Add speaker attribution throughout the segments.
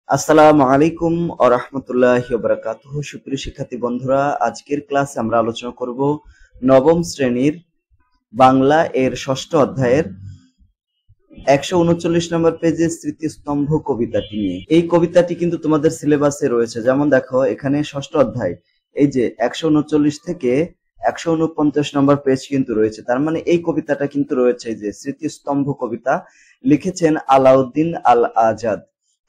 Speaker 1: আসসালামু আলাইকুম ওয়া রাহমাতুল্লাহি ওয়া বারাকাতুহু। সুপ্রিয় শিক্ষার্থী বন্ধুরা, আজকের ক্লাসে আমরা আলোচনা করব নবম শ্রেণীর বাংলা এর ষষ্ঠ অধ্যায়ের 139 নম্বর পেজে স্মৃতিস্তম্ভ কবিতাটি নিয়ে। এই কবিতাটি কিন্তু তোমাদের সিলেবাসে রয়েছে। যেমন দেখো, এখানে ষষ্ঠ অধ্যায় এই যে 139 থেকে 149 নম্বর পেজ কিন্তু রয়েছে। তার মানে এই কবিতাটা কিন্তু রয়েছে যে স্মৃতিস্তম্ভ কবিতা, লিখেছেন আলাউদ্দিন আল আজাদ।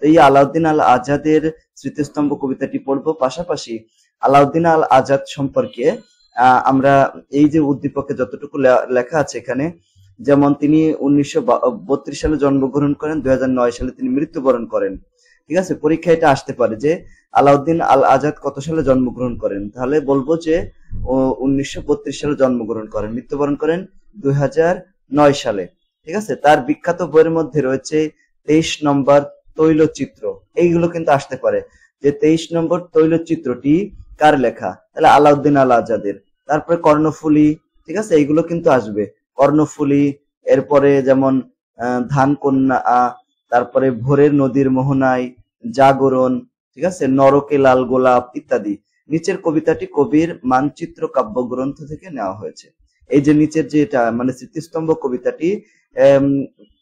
Speaker 1: এই আলাউদ্দিন আল আজাদের স্মৃতিস্তম্ভ কবিতাটি পড়বো, পাশাপাশি আলাউদ্দিন আল আজাদ সম্পর্কে আমরা এই যে উদ্দীপকে যতটুকু লেখা আছে এখানে, যেমন তিনি 1932 সালে জন্মগ্রহণ করেন, 2009 সালে তিনি মৃত্যুবরণ করেন। ঠিক আছে, পরীক্ষা এটা আসতে পারে যে আলাউদ্দিন আল আজাদ কত সালে জন্মগ্রহণ করেন, তাহলে বলবো যে 1932 সালে জন্মগ্রহণ করেন, মৃত্যুবরণ করেন 2009 সালে। ঠিক আছে, তার বিখ্যাত বইয়ের মধ্যে রয়েছে 23 নম্বর তৈলচিত্র। এইগুলো কিন্তু আসতে পারে যে 23 নম্বর তৈলচিত্রটি কার লেখা, তাহলে আলাউদ্দিন আল আজাদের। তারপরে কর্ণফুলী, ঠিক আছে, এইগুলো কিন্তু আসবে। কর্ণফুলী, এরপরে যেমন ধান কন্যা, তারপরে ভোরের নদীর মোহনায়, জাগরণ, ঠিক আছে, নরকে লাল গোলাপ ইত্যাদি। নিচের কবিতাটি কবির মানচিত্র কাব্যগ্রন্থ থেকে নেওয়া হয়েছে। এই যে নিচের যে এটা মানে স্মৃতিস্তম্ভ কবিতাটি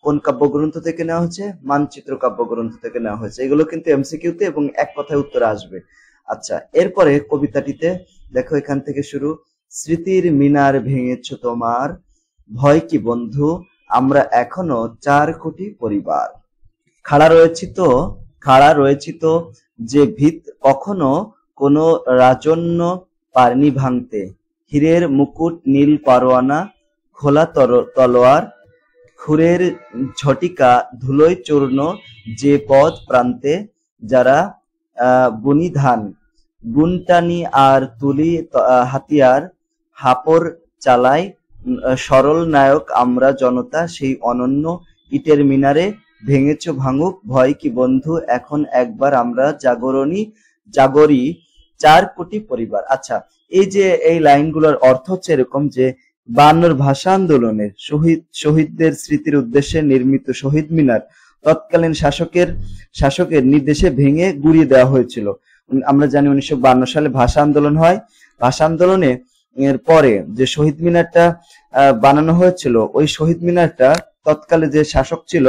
Speaker 1: কোন কাব্যগ্রন্থ থেকে নেওয়া হয়েছে? মানচিত্র কাব্যগ্রন্থ থেকে নেওয়া হয়েছে। এগুলো কিন্তু এমসিকিউতে এবং এক কথায় উত্তরে আসবে। আচ্ছা, এরপরে কবিতাটিতে দেখো, এখান থেকে শুরু। স্মৃতির মিনার ভেঙেছ তোমার, ভয় কি বন্ধু, আমরা এখনো 4 কোটি পরিবার। খাড়া রয়েছি তো যে ভিত কখনো কোনো রাজন্য পারেনি ভাঙতে, হীরের মুকুট নীল পারোয়ানা, খোলা তলোয়ার, খুরের ঝটিকা ধুলোয় চূর্ণ যে পথ প্রান্তে, যারা বুনি ধান বুনটানি আর তুলি হাতিয়ার, হাপর চালায় সরল নায়ক আমরা জনতা, সেই অনন্য ইটের মিনারে ভেঙেছ ভাঙুক, ভয় কি বন্ধু, এখন একবার আমরা জাগরি 4 কোটি পরিবার। আচ্ছা, এই যে এই লাইনগুলোর অর্থ হচ্ছে এরকম যে 52 ভাষা আন্দোলনের শহীদদের স্মৃতির উদ্দেশ্যে নির্মিত শহীদ মিনার তৎকালীন শাসকের নির্দেশে ভেঙে গুড়িয়ে দেওয়া হয়েছিল। আমরা জানি 1952 সালে ভাষা আন্দোলন হয়। ভাষা আন্দোলনে এর পরে যে শহীদ মিনারটা বানানো হয়েছিল, ওই শহীদ মিনারটা তৎকালে যে শাসক ছিল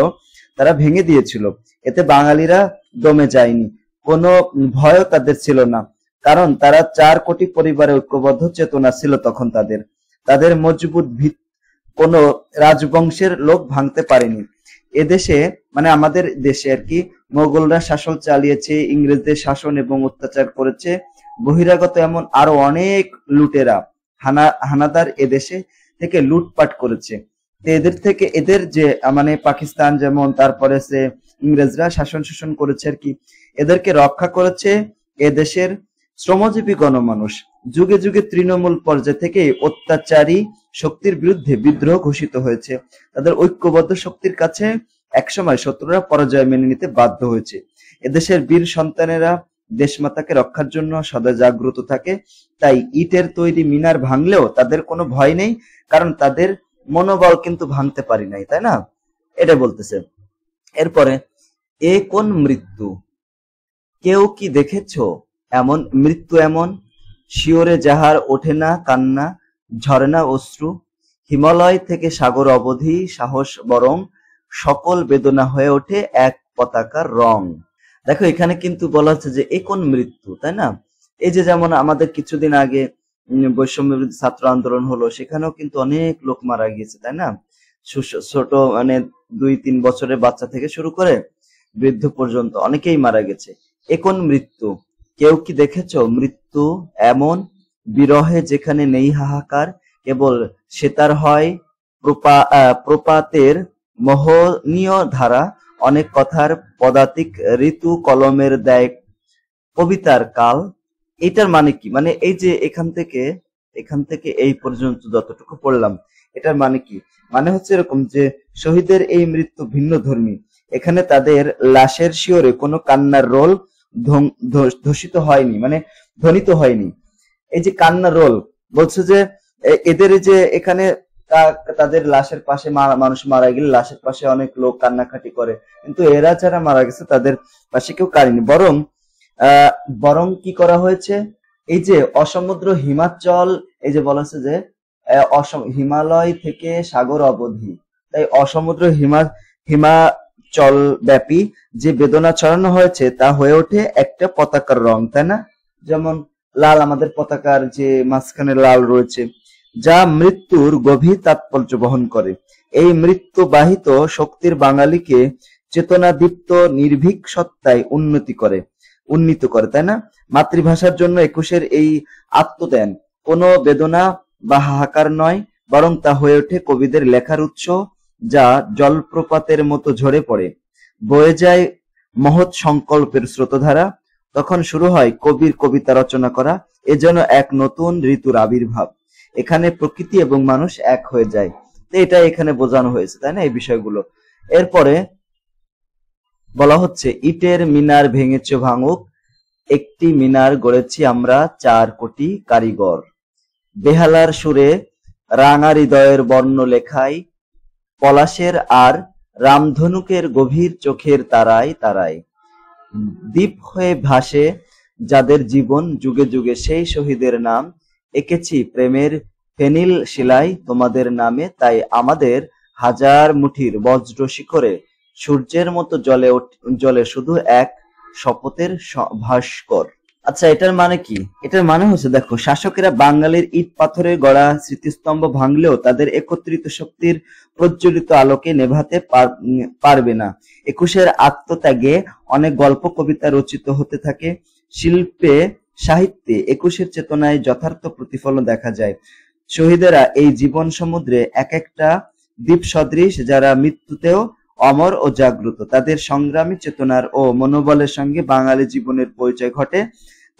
Speaker 1: তারা ভেঙে দিয়েছিল। এতে বাঙালিরা দমে যায়নি, কোনো ভয়ও তাদের ছিল না, কারণ তারা 4 কোটি পরিবারের ঐক্যবদ্ধ চেতনা ছিল তখন। তাদের মজবুত ভিত কোনো রাজবংশের লোক ভাঙতে পারেনি। এদেশে মানে আমাদের দেশে আর কি মোগলরা শাসন চালিয়েছে, ইংরেজদের শাসন এবং অত্যাচার করেছে, বহিরাগত এমন আরো অনেক লুটেরা হানাদার এদেশে থেকে লুটপাট করেছে। এদের যে মানে পাকিস্তান যেমন, তারপরে সে ইংরেজরা শাসন করেছে আর কি, এদেরকে রক্ষা করেছে এদেশের শ্রমজীবী গণমানুষ। যুগে যুগে তৃণমূল পর্যায় থেকে অত্যাচারী শক্তির বিরুদ্ধে বিদ্রোহ ঘোষিত হয়েছে। তাদের ঐক্যবদ্ধ শক্তির কাছে একসময় শত্রুরা পরাজয় মেনে নিতে বাধ্য হয়েছে। এদেশের বীর সন্তানেরা দেশমাতাকে রক্ষার জন্য সদা জাগ্রত থাকে। তাই ইটের তৈরি মিনার ভাঙলেও তাদের কোনো ভয় নেই, কারণ তাদের মনোবল কিন্তু ভাঙতে পারি নাই, তাই না? এটা বলতেছে। এরপরে, এ কোন মৃত্যু, কেউ কি দেখেছো এমন মৃত্যু, এমন শিওরে যাহার ওঠে না কান্না, ঝরে না অশ্রু, হিমালয় থেকে সাগর অবধি সাহস বরং, সকল বেদনা হয়ে ওঠে এক পতাকার রং। দেখো, এখানে কিন্তু বলা হচ্ছে যে এ কোন মৃত্যু, তাই না? এই যে যেমন আমাদের কিছুদিন আগে বৈষম্য বিরোধী ছাত্র আন্দোলন হলো, সেখানেও কিন্তু অনেক লোক মারা গিয়েছে, তাই না? ছোট মানে 2-3 বছরের বাচ্চা থেকে শুরু করে বৃদ্ধ পর্যন্ত অনেকেই মারা গেছে। এ কোন মৃত্যু, কেউ কি দেখেছো মৃত্যু এমন, বিরহে যেখানে নেই হাহাকার, কেবল সেতার হয় প্রপাতের মোহনীয় ধারা, অনেক কথার পদাতিক ঋতু কলমের দেয় কবিতার কাল। এটার মানে কি? মানে এই যে এখান থেকে এই পর্যন্ত যতটুকু পড়লাম, এটার মানে কি? মানে হচ্ছে এরকম যে শহীদের এই মৃত্যু ভিন্ন ধর্মী। এখানে তাদের লাশের শিওরে কোনো কান্নার রোল ধ্বনিত হয়নি। এই যে কান্নার রোল বলছে যে এদের যে এখানে তাদের লাশের পাশে মানুষ মারা গেলে লাশের পাশে অনেক লোক কান্নাকাটি করে, কিন্তু এরা যারা মারা গেছে তাদের পাশে কেউ কাঁদেনি। বরং কি করা হয়েছে, এই যে অসমুদ্র হিমাচল, এই যে বলা হচ্ছে যে হিমালয় থেকে সাগর অবধি, তাই অসমুদ্র হিমাচল ব্যাপী যে বেদনা ছড়ানো হয়েছে তা হয়ে ওঠে একটা পতাকার রং, তাই না? যেমন লাল, আমাদের পতাকার যে মাঝখানে লাল রয়েছে, যা মৃত্যুর গভীর তাৎপর্য বহন করে। এই মৃত্যুবাহিত শক্তির বাঙালিকে চেতনাদীপ্ত নির্ভীক সত্তায় উন্নীত করে, তাই না? মাতৃভাষার জন্য একুশের এই আত্মদান কোনো বেদনা বা হাহাকার নয়, বরং তা হয়ে ওঠে কবিদের লেখার উৎস, যা জলপ্রপাতের মতো ঝরে পড়ে, বয়ে যায় মহৎ সংকল্পের স্রোতধারা। তখন শুরু হয় কবির কবিতা রচনা করা, এ যেন এক নতুন ঋতুর আবির্ভাব। এখানে প্রকৃতি এবং মানুষ এক হয়ে যায়। তো এটা এখানে বোঝানো হয়েছে, তাই না, এই বিষয়গুলো। এরপরে বলা হচ্ছে, ইটের মিনার ভেঙেছে ভাঙুক, একটি মিনার গড়েছি আমরা 4 কোটি কারিগর। বেহালার সুরে রাঙা হৃদয়ের বর্ণ লেখায়, পলাশের আর রামধনুকের গভীর চোখের তারায় তারায় দ্বীপ হয়ে ভাসে যাদের জীবন, যুগে যুগে সেই শহীদের নাম। এঁকেছি প্রেমের ফেনিল শিলাই তোমাদের নামে, তাই আমাদের হাজার মুঠির বজ্র শিখরে সূর্যের মতো জ্বলে শুধু এক শপথের ভাস্কর। আচ্ছা, এটার মানে কি? এটার মানে হচ্ছে, দেখো, শাসকেরা বাঙালির ইট পাথরের গড়া স্মৃতিস্তম্ভ ভাঙলেও তাদের একত্রিত শক্তির প্রজ্বলিত আলোকে নেভাতে পারবে না। একুশের আত্মত্যাগে অনেক গল্প কবিতা রচিত হতে থাকে। শিল্পে সাহিত্যে একুশের চেতনায় যথার্থ প্রতিফলন দেখা যায়। শহীদেরা এই জীবন সমুদ্রে এক একটা দ্বীপ সদৃশ, যারা মৃত্যুতেও অমর ও জাগ্রত। তাদের সংগ্রামী চেতনার ও মনোবলের সঙ্গে বাঙালি জীবনের পরিচয় ঘটে।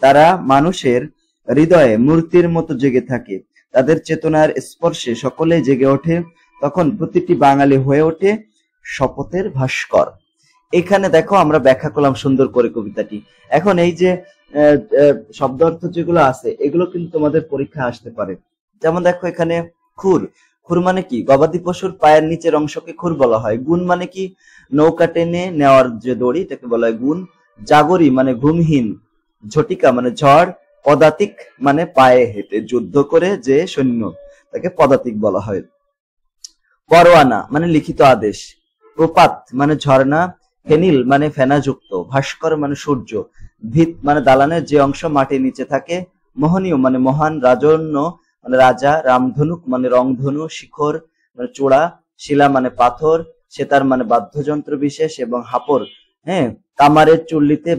Speaker 1: তারা মানুষের হৃদয়ে মূর্তির মতো জেগে থাকে। তাদের চেতনার স্পর্শে সকলেই জেগে ওঠে। তখন প্রতিটি বাঙালি হয়ে ওঠে শপথের ভাস্কর। এখানে দেখো, আমরা ব্যাখ্যা করলাম সুন্দর করে কবিতাটি। এখন এই যে শব্দ অর্থ যেগুলো আছে, এগুলো কিন্তু তোমাদের পরীক্ষা আসতে পারে। যেমন দেখো, এখানে খুর, খুর মানে কি? গবাদি পশুর পায়ের নিচের অংশকে খুর বলা হয়। গুণ মানে কি? নৌকা টেনে নেওয়ার যে দড়ি, এটাকে বলা হয় গুণ। জাগরি মানে ঘুমহীন। ঝটিকা মানে ঝড়। পদাতিক মানে পায়ে হেঁটে যুদ্ধ করে যে সৈন্য, তাকে পদাতিক বলা হয়। পরোয়ানা মানে লিখিত আদেশ। প্রপাত মানে ঝর্ণা। ফেনিল মানে ফেনাযুক্ত। ভাস্কর মানে সূর্য। ভিত মানে দালানের যে অংশ মাটির নিচে থাকে। মোহনীয় মানে মহান। রাজন্য মানে রাজা। রামধনুক মানে রংধনু। শিখর মানে চূড়া। শিলা মানে পাথর। সেতার মানে বাদ্যযন্ত্র বিশেষ। এবং হাপর, কামারের চুল্লিতে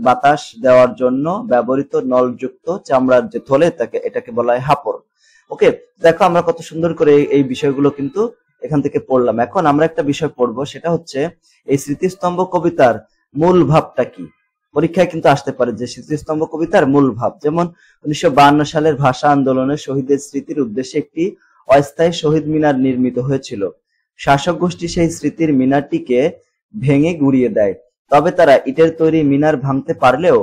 Speaker 1: বাতাস দেওয়ার জন্য ব্যবহৃত নলযুক্ত চামড়ার যে থলে, এটাকে বলা হয় হাপর। ওকে, দেখো আমরা কত সুন্দর করে এই বিষয়গুলো কিন্তু এখান থেকে পড়লাম। এখন আমরা একটা বিষয় পড়বো, সেটা হচ্ছে এই স্মৃতিস্তম্ভ কবিতার মূল ভাবটা কি। পরীক্ষায় কিন্তু আসতে পারে যে স্মৃতিস্তম্ভ কবিতার মূল ভাব। যেমন 1952 সালের ভাষা আন্দোলনে শহীদের স্মৃতির উদ্দেশ্যে একটি অস্থায়ী শহীদ মিনার নির্মিত হয়েছিল। শাসক গোষ্ঠী সেই স্মৃতির মিনারটিকে ভেঙে গুড়িয়ে দেয়। তবে তারা ইটের তৈরি মিনার ভাঙতে পারলেও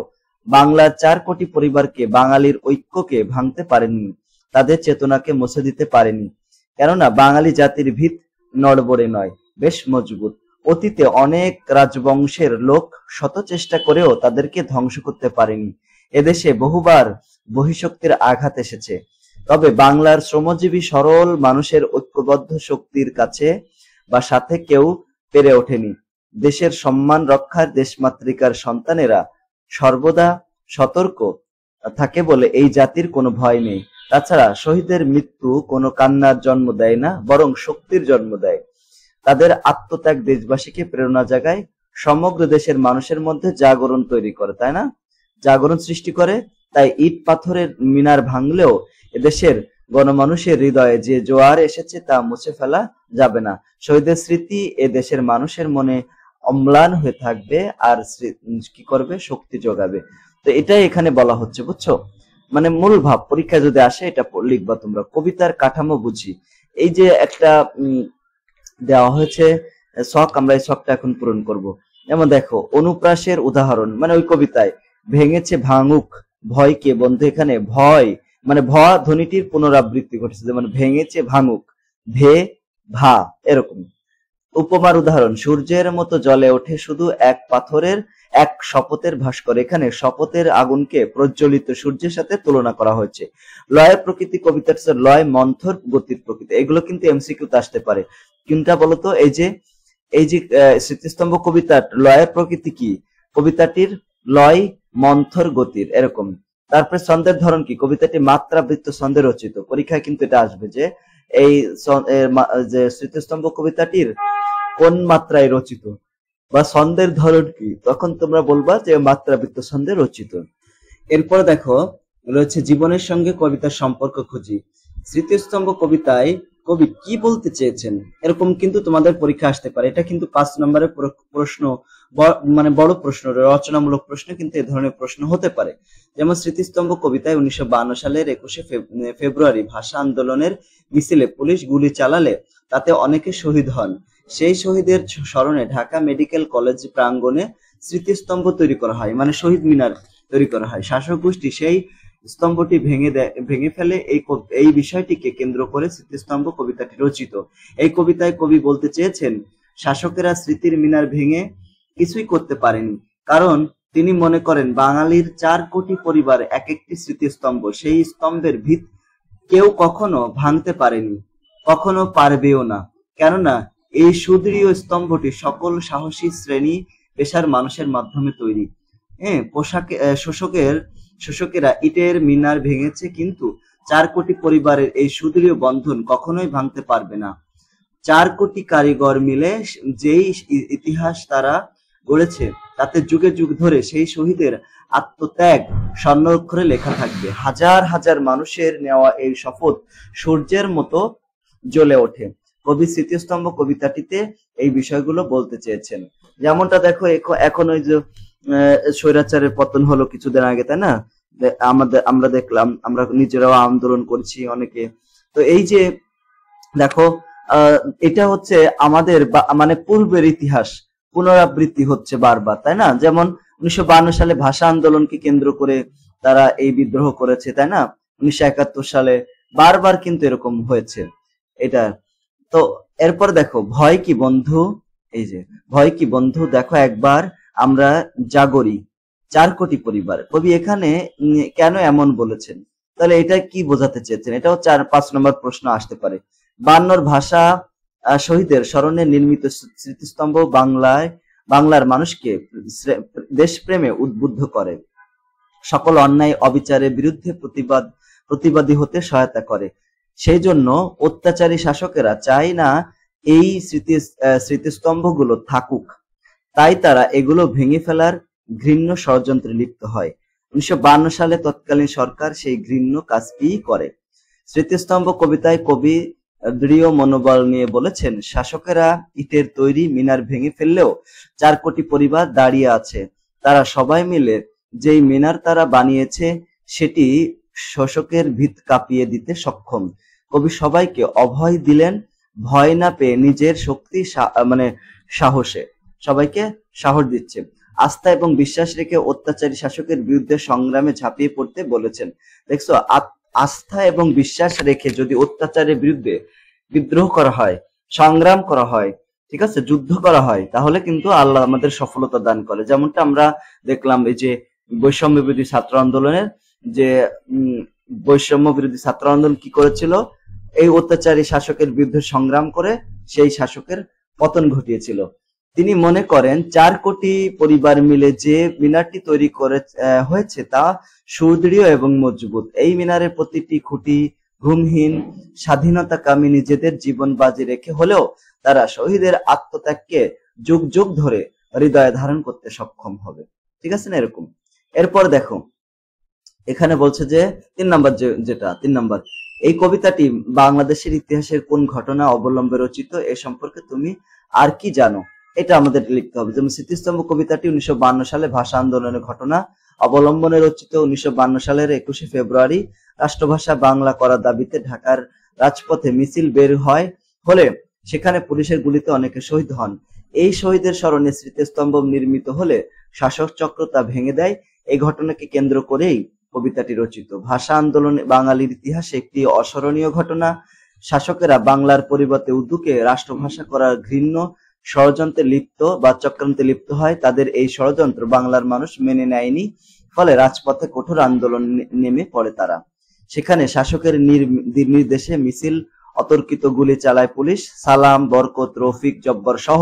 Speaker 1: বাংলার 4 কোটি পরিবারকে, বাঙালির ঐক্যকে ভাঙতে পারেনি, তাদের চেতনাকে মুছে দিতে পারেনি। কেননা বাঙালি জাতির ভিত নড়বড়ে নয়, বেশ মজবুত। অতীতে অনেক রাজবংশের লোক শত চেষ্টা করেও তাদেরকে ধ্বংস করতে পারেনি। এদেশে বহুবার বহিঃশক্তির আঘাত এসেছে, তবে বাংলার শ্রমজীবী সরল মানুষের ঐক্যবদ্ধ শক্তির কাছে বা সাথে কেউ পেরে ওঠেনি। দেশের সম্মান রক্ষার দেশমাতৃকার সন্তানেরা সর্বদা সতর্ক থাকে বলে এই জাতির কোনো ভয় নেই। তাছাড়া শহীদের মৃত্যু কোনো কান্নার জন্ম দেয় না, বরং শক্তির জন্ম দেয়। তাদের আত্মত্যাগ দেশবাসীকে প্রেরণা জাগায়, সমগ্র দেশের মানুষের মধ্যে জাগরণ তৈরি করে, তাই না? জাগরণ সৃষ্টি করে। তাই ইট পাথরের মিনার ভাঙলেও এদেশের গণমানুষের হৃদয়ে যে জোয়ার এসেছে তা মুছে ফেলা যাবে না। শহীদের স্মৃতি এ দেশের মানুষের মনে অম্লান হয়ে থাকবে, আর কি করবে? শক্তি যোগাবে। তো এটাই এখানে বলা হচ্ছে, বুঝছো? মানে মূল ভাব পরীক্ষা যদি আসে এটা লিখবা তোমরা। কবিতার কাঠামো বুঝি, এই যে একটা দেওয়া হয়েছে শখ, আমরা এই শখটা এখন পূরণ করব। যেমন দেখো, অনুপ্রাসের উদাহরণ মানে ওই কবিতায় ভেঙেছে ভাঙুক ভয়কে। বন্ধু, এখানে ভয় মানে ভ ধ্বনিটির পুনরাবৃত্তি ঘটেছে, যেমন ভেঙেছে ভাঙুক, ভে, ভা, এরকম। উপমার উদাহরণ, সূর্যের মতো জ্বলে ওঠে শুধু এক পাথরের এক শপথের ভাস্কর। এখানে শপথের আগুনকে প্রজ্বলিত সূর্যের সাথে তুলনা করা হয়েছে। লয়ের প্রকৃতি কবিতার লয় মন্থর গতির প্রকৃতি, এগুলো কিন্তু এমসিকিউতে আসতে পারে। কোনটা বলতো? এই যে স্মৃতিস্তম্ভ কবিতার লয়ের প্রকৃতি কি? কবিতাটির লয় মন্থর গতির, এরকম। তারপরে ছন্দের ধরন কি? কবিতাটি মাত্রাবৃত্ত ছন্দে রচিত। পরীক্ষায় কিন্তু এটা আসবে যে এই যে স্মৃতিস্তম্ভ কবিতাটির কোন মাত্রায় রচিত বা ছন্দের ধরন কি, তখন তোমরা বলবা যে মাত্রাবৃত্ত ছন্দে রচিত। এরপর দেখো রয়েছে জীবনের সঙ্গে কবিতার সম্পর্ক খুঁজি। স্মৃতিস্তম্ভ কবিতায় কবি কি বলতে চেয়েছেন, এরকম কিন্তু তোমাদের পরীক্ষা আসতে পারে। এটা কিন্তু 5 নম্বরের প্রশ্ন, মানে বড় প্রশ্ন, রচনামূলক প্রশ্ন কিন্তু এই ধরনের প্রশ্ন হতে পারে। যেমন স্মৃতিস্তম্ভ কবিতায় 1952 সালের 21শে ফেব্রুয়ারি ভাষা আন্দোলনের মিছিলে পুলিশ গুলি চালালে তাতে অনেকে শহীদ হন। সেই শহীদের স্মরণে ঢাকা মেডিকেল কলেজ প্রাঙ্গণে স্মৃতিস্তম্ভ তৈরি করা হয়, মানে শহীদ মিনার তৈরি করা হয়। শাসক গোষ্ঠী সেই স্তম্ভটি ভেঙে ফেলে। এই বিষয়টিকে কেন্দ্র করে স্মৃতিস্তম্ভ কবিতাটি রচিত। এই কবিতায় কবি বলতে চেয়েছেন, শাসকেরা স্মৃতির মিনার ভেঙে কিছুই করতে পারেনি, কারণ তিনি মনে করেন বাঙালির 4 কোটি পরিবার এক একটি স্মৃতিস্তম্ভ। সেই স্তম্ভের ভিত কেউ কখনো ভাঙতে পারেনি, কখনো পারবেও না, কেননা এই সুদৃঢ় স্তম্ভটি সকল সাহসী শ্রেণী পেশার মানুষের মাধ্যমে তৈরি। শোষকেরা ইটের মিনার ভেঙেছে, কিন্তু 4 কোটি পরিবারের এই সুদৃঢ় বন্ধন কখনোই ভাঙতে পারবে না। 4 কোটি কারিগর মিলে যেই ইতিহাস তারা গড়েছে, তাতে যুগে যুগ ধরে সেই শহীদের আত্মত্যাগ স্বর্ণাক্ষরে লেখা থাকবে। হাজার হাজার মানুষের নেওয়া এই শপথ সূর্যের মতো জ্বলে ওঠে। কবি স্মৃতিস্তম্ভ কবিতাটিতে এই বিষয়গুলো বলতে চেয়েছেন। যেমনটা দেখো এখন ওই যে স্বৈরাচারের পতন হলো কিছুদিন আগে, তাই না? আমরা দেখলাম, আমরা নিজেরাও আন্দোলন করছি অনেকে। তো এই যে দেখো এটা হচ্ছে আমাদের মানে পূর্বের ইতিহাস পুনরাবৃত্তি হচ্ছে বারবার, তাই না? যেমন 1952 সালে ভাষা আন্দোলনকে কেন্দ্র করে তারা এই বিদ্রোহ করেছে, তাই না? 1971 সালে বারবার কিন্তু এরকম হয়েছে এটা। তো এরপর দেখো ভয় কি বন্ধু, এই যে ভয় কি বন্ধু, দেখো একবার আমরা জাগরি 4 কোটি পরিবার। কবি এখানে কেন এমন বলেছেন? তাহলে এটা কি বোঝাতে চেয়েছেন? এটাও 4-5 নম্বর প্রশ্ন আসতে পারে। 52 ভাষা শহীদের স্মরণে নির্মিত স্মৃতিস্তম্ভ বাংলার মানুষকে দেশপ্রেমে উদ্বুদ্ধ করে, সকল অন্যায় অবিচারের বিরুদ্ধে প্রতিবাদী হতে সহায়তা করে। সেই জন্য অত্যাচারী শাসকেরা চায় না এই স্মৃতিস্তম্ভগুলো থাকুক, তাই তারা এগুলো ভেঙে ফেলার ঘৃণ্য ষড়যন্ত্রে লিপ্ত হয়। 1952 সালে তৎকালীন সরকার সেই ঘৃণ্য কাজটি করে। স্মৃতিস্তম্ভ কবিতায় কবি দৃঢ় মনোবল নিয়ে বলেছেন, শাসকেরা ইটের তৈরি মিনার ভেঙে ফেললেও 4 কোটি পরিবার দাঁড়িয়ে আছে। তারা সবাই মিলে যেই মিনার তারা বানিয়েছে সেটি শোষকের ভিত কাঁপিয়ে দিতে সক্ষম। কবি সবাইকে অভয় দিলেন, ভয় না পেয়ে নিজের শক্তি মানে সাহসে সবাইকে সাহস দিচ্ছে। আস্থা এবং বিশ্বাস রেখে অত্যাচারী শাসকের বিরুদ্ধে সংগ্রামে ঝাঁপিয়ে পড়তে বলেছেন। দেখছো, আস্থা এবং বিশ্বাস রেখে যদি অত্যাচারের বিরুদ্ধে বিদ্রোহ করা হয়, সংগ্রাম করা হয়, ঠিক আছে, যুদ্ধ করা হয়, তাহলে কিন্তু আল্লাহ আমাদের সফলতা দান করে। যেমনটা আমরা দেখলাম এই যে বৈষম্য বিরোধী ছাত্র আন্দোলনের যে বৈষম্য বিরোধী ছাত্র আন্দোলন কি করেছিল? এই অত্যাচারী শাসকের বিরুদ্ধে সংগ্রাম করে সেই শাসকের পতন ঘটিয়েছিল। তিনি মনে করেন 4 কোটি পরিবার মিলে যে মিনারটি তৈরি হয়েছে তা সুদৃঢ় এবং মজবুত। এই মিনারের প্রতিটি খুঁটি ঘুমহীন স্বাধীনতাকামী নিজেদের জীবন বাজি রেখে হলেও তারা শহীদের আত্মত্যাগকে যুগ যুগ ধরে হৃদয়ে ধারণ করতে সক্ষম হবে। ঠিক আছে না? এরকম। এরপর দেখো এখানে বলছে যে 3 নম্বর, এই কবিতাটি বাংলাদেশের ইতিহাসের কোন ঘটনা অবলম্বনে রচিত, এ সম্পর্কে তুমি আর কি জানো, এটা আমাদের লিখতে হবে। যেমন স্মৃতিস্তম্ভ কবিতাটি 1952 সালে ভাষা আন্দোলনের ঘটনা অবলম্বনে রচিত। 1952 সালের 21শে ফেব্রুয়ারি রাষ্ট্রভাষা বাংলা করার দাবিতে ঢাকার রাজপথে মিছিল বের হলে সেখানে পুলিশের গুলিতে অনেকে শহীদ হন। এই শহীদের স্মরণে স্মৃতিস্তম্ভ নির্মিত হলে শাসক চক্র তা ভেঙে দেয়। এই ঘটনাকে কেন্দ্র করেই কবিতাটি রচিত। ভাষা আন্দোলন বাঙালির ইতিহাসে একটি অস্মরণীয় ঘটনা। শাসকেরা বাংলার পরিবর্তে উর্দুকে রাষ্ট্রভাষা করার ঘৃণ্য ষড়যন্ত্রে লিপ্ত বা চক্রান্তে লিপ্ত হয়। তাদের এই ষড়যন্ত্র বাংলার মানুষ মেনে নেয়নি, ফলে রাজপথে কঠোর আন্দোলন নেমে পড়ে তারা। সেখানে শাসকের নির্দেশে মিছিল, অতর্কিত গুলি চালায় পুলিশ। সালাম, বরকত, রফিক, জব্বর সহ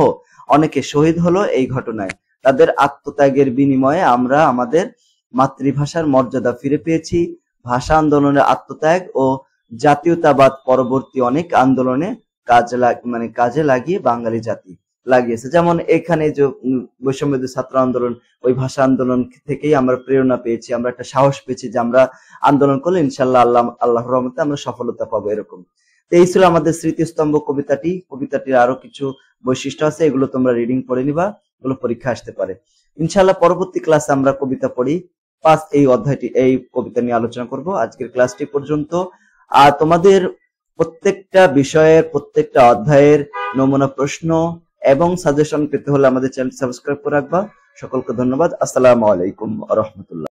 Speaker 1: অনেকে শহীদ হলো এই ঘটনায়। তাদের আত্মত্যাগের বিনিময়ে আমরা আমাদের মাতৃভাষার মর্যাদা ফিরে পেয়েছি। ভাষা আন্দোলনের আত্মত্যাগ ও জাতীয়তাবাদ পরবর্তী অনেক আন্দোলনে কাজে লাগিয়ে বাঙালি জাতি লাগিয়েছে। যেমন এখানে যে বৈষম্যবিরোধী ছাত্র আন্দোলন, ওই ভাষা আন্দোলন থেকেই আমরা প্রেরণা পেয়েছি, আমরা একটা সাহস পেয়েছি যে আমরা আন্দোলন করলে ইনশাল্লাহ আল্লাহর রহমতে আমরা সফলতা পাবো। এরকম এই ছিল আমাদের স্মৃতিস্তম্ভ কবিতাটির আরো কিছু বৈশিষ্ট্য আছে, এগুলো তোমরা রিডিং পড়ে নিবা, এগুলো পরীক্ষা আসতে পারে। ইনশাল্লাহ পরবর্তী ক্লাসে আমরা কবিতা পড়ি 5 এই কবিতা নিয়ে আলোচনা করব। আজকের ক্লাসটি পর্যন্ত। আর তোমাদের প্রত্যেকটা বিষয়ের প্রত্যেকটা অধ্যায়ের নমুনা প্রশ্ন এবং সাজেশন পেতে হলে আমাদের চ্যানেল সাবস্ক্রাইব করে রাখবা। সকলকে ধন্যবাদ। আসসালামু আলাইকুম ওয়া রাহমাতুল্লাহ।